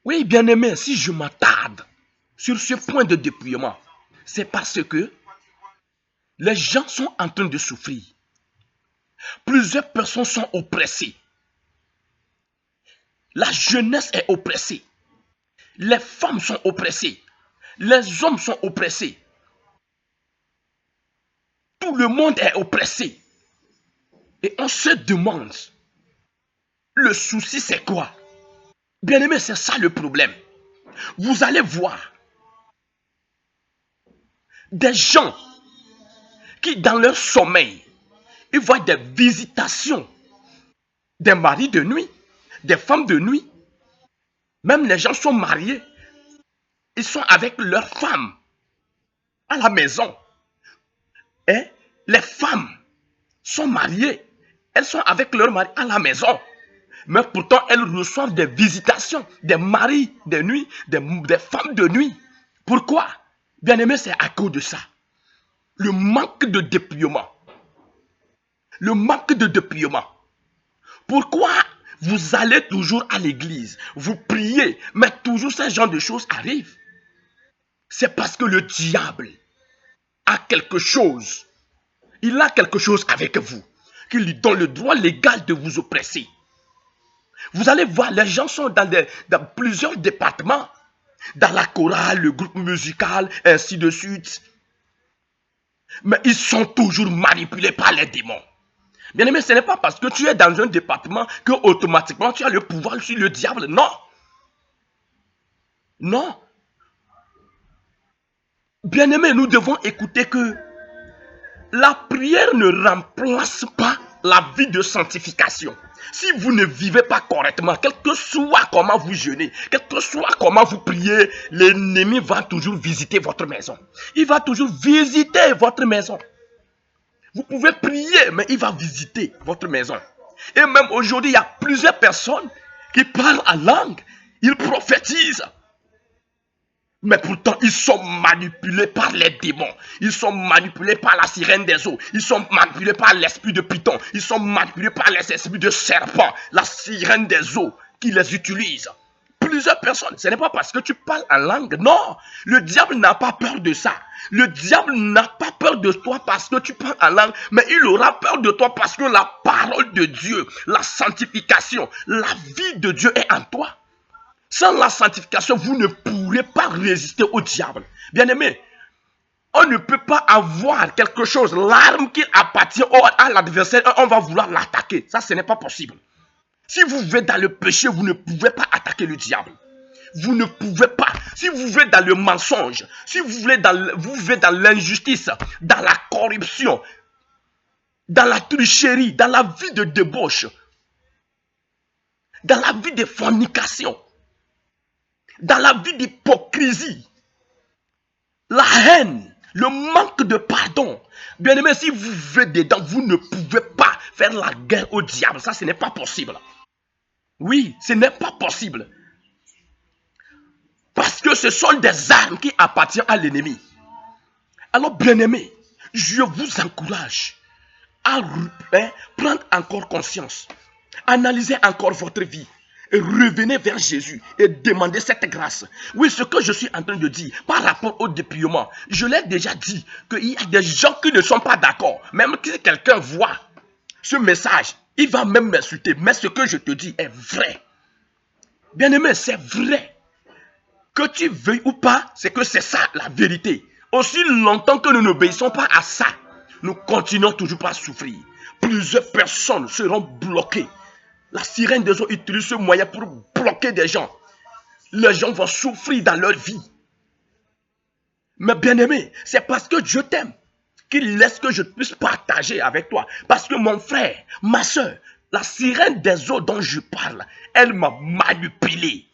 Oui, bien-aimé, si je m'attarde sur ce point de dépouillement, c'est parce que les gens sont en train de souffrir. Plusieurs personnes sont oppressées. La jeunesse est oppressée. Les femmes sont oppressées. Les hommes sont oppressés. Tout le monde est oppressé. Et on se demande, le souci c'est quoi? Bien-aimé, c'est ça le problème. Vous allez voir des gens qui, dans leur sommeil, ils voient des visitations des maris de nuit, des femmes de nuit. Même les gens sont mariés. Ils sont avec leurs femmes à la maison. Et les femmes sont mariées. Elles sont avec leur mari à la maison. Mais pourtant, elles reçoivent des visitations, des maris de nuit, des femmes de nuit. Pourquoi? Bien-aimé, c'est à cause de ça. Le manque de dépouillement. Le manque de dépouillement. Pourquoi vous allez toujours à l'église, vous priez, mais toujours ce genre de choses arrivent? C'est parce que le diable a quelque chose. Il a quelque chose avec vous qui lui donne le droit légal de vous oppresser. Vous allez voir, les gens sont dans plusieurs départements. Dans la chorale, le groupe musical, ainsi de suite. Mais ils sont toujours manipulés par les démons. Bien aimé, ce n'est pas parce que tu es dans un département que automatiquement tu as le pouvoir sur le diable. Non. Non. Bien aimé, nous devons écouter que la prière ne remplace pas la vie de sanctification. Si vous ne vivez pas correctement, quel que soit comment vous jeûnez, quel que soit comment vous priez, l'ennemi va toujours visiter votre maison. Il va toujours visiter votre maison. Vous pouvez prier, mais il va visiter votre maison. Et même aujourd'hui, il y a plusieurs personnes qui parlent en langue. Ils prophétisent. Mais pourtant, ils sont manipulés par les démons. Ils sont manipulés par la sirène des eaux. Ils sont manipulés par l'esprit de python. Ils sont manipulés par les esprits de serpent. La sirène des eaux qui les utilise. Plusieurs personnes. Ce n'est pas parce que tu parles en langue. Non. Le diable n'a pas peur de ça. Le diable n'a pas peur de toi parce que tu parles en langue. Mais il aura peur de toi parce que la parole de Dieu, la sanctification, la vie de Dieu est en toi. Sans la sanctification, vous ne pourrez pas résister au diable. Bien-aimé, on ne peut pas avoir quelque chose, l'arme qui appartient à l'adversaire, on va vouloir l'attaquer. Ça, ce n'est pas possible. Si vous vivez dans le péché, vous ne pouvez pas attaquer le diable. Vous ne pouvez pas. Si vous vivez dans le mensonge, si vous vivez dans l'injustice, dans la corruption, dans la tricherie, dans la vie de débauche, dans la vie de fornication, dans la vie d'hypocrisie, la haine, le manque de pardon. Bien aimé, si vous vivez dedans, vous ne pouvez pas faire la guerre au diable. Ça, ce n'est pas possible. Oui, ce n'est pas possible. Parce que ce sont des armes qui appartiennent à l'ennemi. Alors, bien aimé, je vous encourage à prendre encore conscience. Analysez encore votre vie. Et revenez vers Jésus et demandez cette grâce. Oui, ce que je suis en train de dire par rapport au dépouillement, je l'ai déjà dit qu'il y a des gens qui ne sont pas d'accord. Même si quelqu'un voit ce message, il va même m'insulter. Mais ce que je te dis est vrai. Bien-aimé, c'est vrai. Que tu veuilles ou pas, c'est que c'est ça la vérité. Aussi longtemps que nous n'obéissons pas à ça, nous continuons toujours à souffrir. Plusieurs personnes seront bloquées. La sirène des eaux utilise ce moyen pour bloquer des gens. Les gens vont souffrir dans leur vie. Mais bien aimé, c'est parce que je t'aime qu'il laisse que je puisse partager avec toi. Parce que mon frère, ma soeur, la sirène des eaux dont je parle, elle m'a manipulé.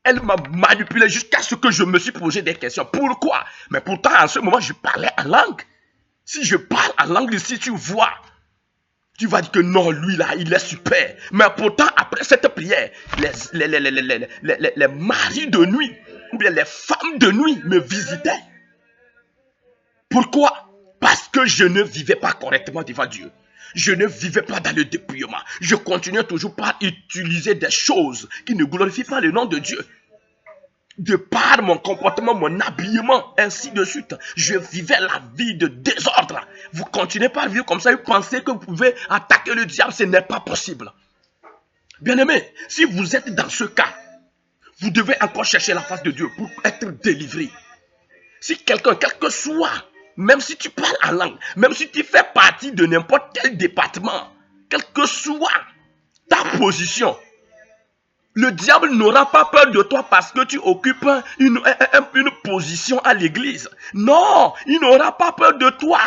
Elle m'a manipulé jusqu'à ce que je me suis posé des questions. Pourquoi? Mais pourtant, en ce moment, je parlais en langue. Si je parle en langue ici, tu vois. Tu vas dire que non, lui là, il est super. Mais pourtant, après cette prière, les maris de nuit, ou bien les femmes de nuit me visitaient. Pourquoi? Parce que je ne vivais pas correctement devant Dieu. Je ne vivais pas dans le dépouillement. Je continuais toujours par utiliser des choses qui ne glorifient pas le nom de Dieu. De par mon comportement, mon habillement, ainsi de suite, je vivais la vie de désordre. Vous continuez pas à vivre comme ça et pensez que vous pouvez attaquer le diable, ce n'est pas possible. Bien-aimé, si vous êtes dans ce cas, vous devez encore chercher la face de Dieu pour être délivré. Si quelqu'un, quel que soit, même si tu parles en langue, même si tu fais partie de n'importe quel département, quelle que soit ta position, le diable n'aura pas peur de toi parce que tu occupes une position à l'église. Non, il n'aura pas peur de toi.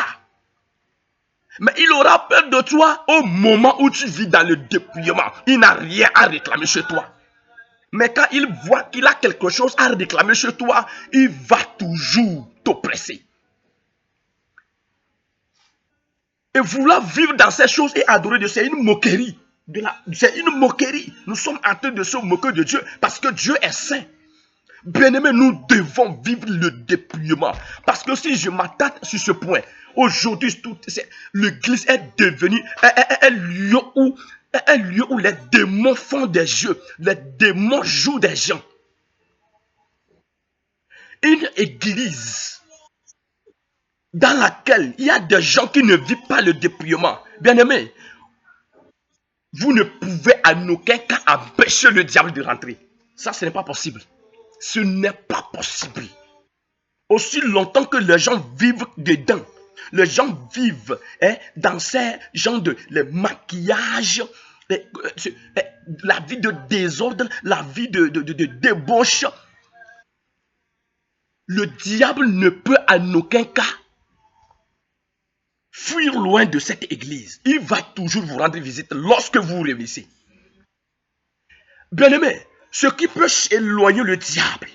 Mais il aura peur de toi au moment où tu vis dans le dépouillement. Il n'a rien à réclamer chez toi. Mais quand il voit qu'il a quelque chose à réclamer chez toi, il va toujours t'oppresser. Et vouloir vivre dans ces choses et adorer Dieu, c'est une moquerie. C'est une moquerie. Nous sommes en train de se moquer de Dieu parce que Dieu est saint. Bien-aimés, nous devons vivre le dépouillement. Parce que si je m'attarde sur ce point, aujourd'hui, l'église est devenue un lieu où les démons font des jeux. Les démons jouent des gens. Une église dans laquelle il y a des gens qui ne vivent pas le dépouillement. Bien-aimés, vous ne pouvez en aucun cas empêcher le diable de rentrer. Ça, ce n'est pas possible. Ce n'est pas possible. Aussi longtemps que les gens vivent dedans, les gens vivent dans ces genres de les maquillages, la vie de désordre, la vie de débauche. Le diable ne peut en aucun cas fuir loin de cette église. Il va toujours vous rendre visite lorsque vous réussissez. Bien-aimé, ce qui peut éloigner le diable,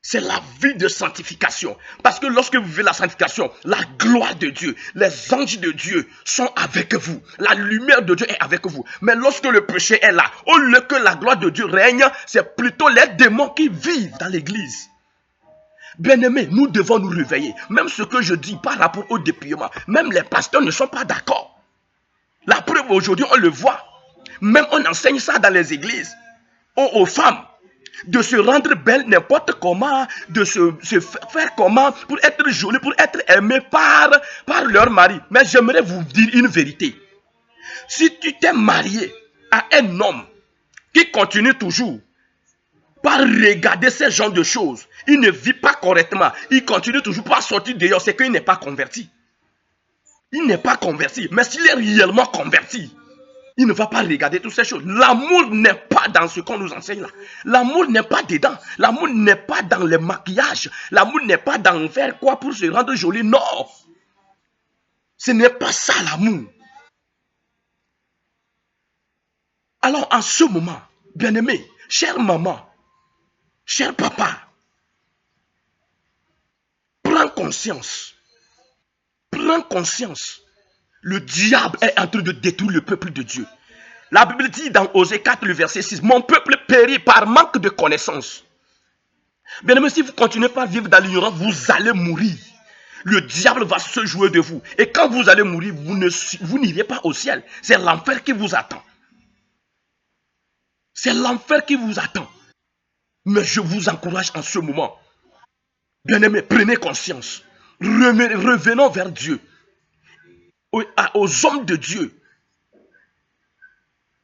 c'est la vie de sanctification. Parce que lorsque vous vivez la sanctification, la gloire de Dieu, les anges de Dieu sont avec vous. La lumière de Dieu est avec vous. Mais lorsque le péché est là, au lieu que la gloire de Dieu règne, c'est plutôt les démons qui vivent dans l'église. Bien-aimés, nous devons nous réveiller. Même ce que je dis par rapport au dépouillement, même les pasteurs ne sont pas d'accord. La preuve aujourd'hui, on le voit. Même on enseigne ça dans les églises aux femmes. De se rendre belle n'importe comment, de se faire comment pour être jolie, pour être aimée par leur mari. Mais j'aimerais vous dire une vérité. Si tu t'es marié à un homme qui continue toujours par regarder ce genre de choses, il ne vit pas correctement, il continue toujours par sortir dehors, c'est qu'il n'est pas converti. Il n'est pas converti, mais s'il est réellement converti, il ne va pas regarder toutes ces choses. L'amour n'est pas dans ce qu'on nous enseigne là. L'amour n'est pas dedans. L'amour n'est pas dans le maquillage. L'amour n'est pas dans faire quoi pour se rendre joli. Non. Ce n'est pas ça l'amour. Alors en ce moment, bien-aimé, chère maman, cher papa, prends conscience. Prends conscience. Le diable est en train de détruire le peuple de Dieu. La Bible dit dans Osée 4, le verset 6, mon peuple périt par manque de connaissance. Bien aimé, si vous continuez pas à vivre dans l'ignorance, vous allez mourir. Le diable va se jouer de vous. Et quand vous allez mourir, vous n'irez pas au ciel. C'est l'enfer qui vous attend. C'est l'enfer qui vous attend. Mais je vous encourage en ce moment. Bien aimé, prenez conscience. Revenons vers Dieu. Aux hommes de Dieu.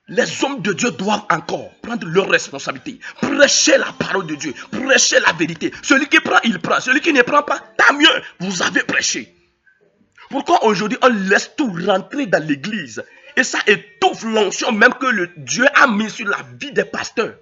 Les hommes de Dieu doivent encore prendre leurs responsabilités. Prêcher la parole de Dieu. Prêcher la vérité. Celui qui prend, il prend. Celui qui ne prend pas, tant mieux. Vous avez prêché. Pourquoi aujourd'hui on laisse tout rentrer dans l'église? Et ça étouffe l'onction même que Dieu a mis sur la vie des pasteurs.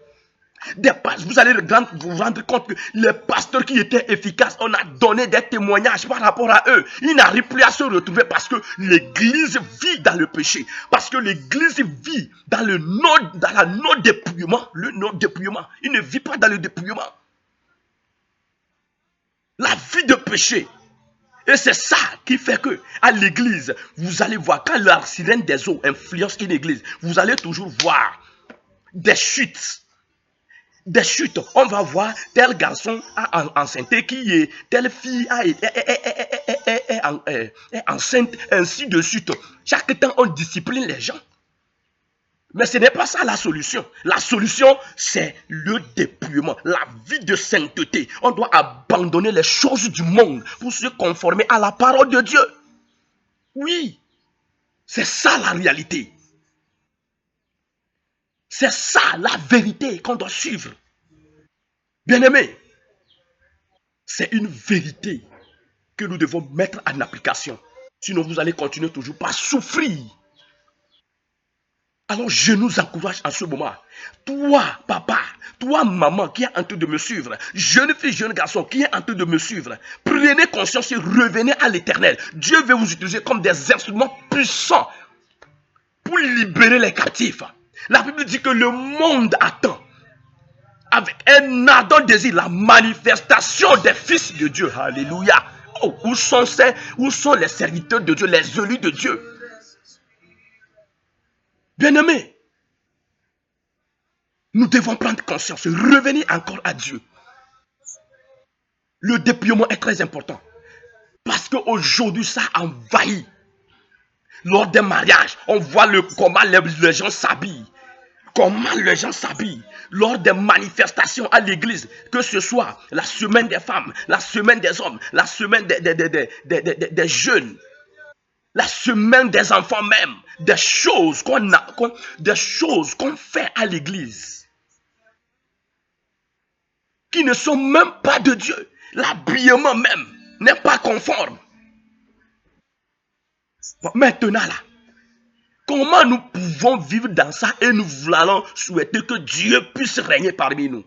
Vous allez vous rendre compte que les pasteurs qui étaient efficaces, on a donné des témoignages par rapport à eux. Ils n'arrivent plus à se retrouver parce que l'église vit dans le péché. Parce que l'église vit dans la non-dépouillement. Le non-dépouillement. Il ne vit pas dans le dépouillement. La vie de péché. Et c'est ça qui fait que à l'église, vous allez voir, quand la sirène des eaux influence une église, vous allez toujours voir des chutes. Des chutes. On va voir tel garçon enceinté qui est, telle fille est enceinte, ainsi de suite. Chaque temps, on discipline les gens. Mais ce n'est pas ça la solution. La solution, c'est le dépouillement, la vie de sainteté. On doit abandonner les choses du monde pour se conformer à la parole de Dieu. Oui, c'est ça la réalité. C'est ça la vérité qu'on doit suivre. Bien-aimés, c'est une vérité que nous devons mettre en application. Sinon, vous allez continuer toujours par souffrir. Alors, je nous encourage en ce moment. Toi, papa, toi, maman, qui est en train de me suivre, jeune fille, jeune garçon, qui est en train de me suivre, prenez conscience et revenez à l'Éternel. Dieu veut vous utiliser comme des instruments puissants pour libérer les captifs. La Bible dit que le monde attend avec un ardent désir la manifestation des fils de Dieu. Alléluia. Oh, où sont les serviteurs de Dieu, les élus de Dieu? Bien-aimés, nous devons prendre conscience, revenir encore à Dieu. Le dépouillement est très important. Parce qu'aujourd'hui, ça envahit. Lors des mariages, on voit comment les gens s'habillent. Comment les gens s'habillent. Lors des manifestations à l'église, que ce soit la semaine des femmes, la semaine des hommes, la semaine des jeunes, la semaine des enfants même, des choses qu'on fait à l'église qui ne sont même pas de Dieu. L'habillement même n'est pas conforme. Maintenant là, comment nous pouvons vivre dans ça et nous voulons souhaiter que Dieu puisse régner parmi nous?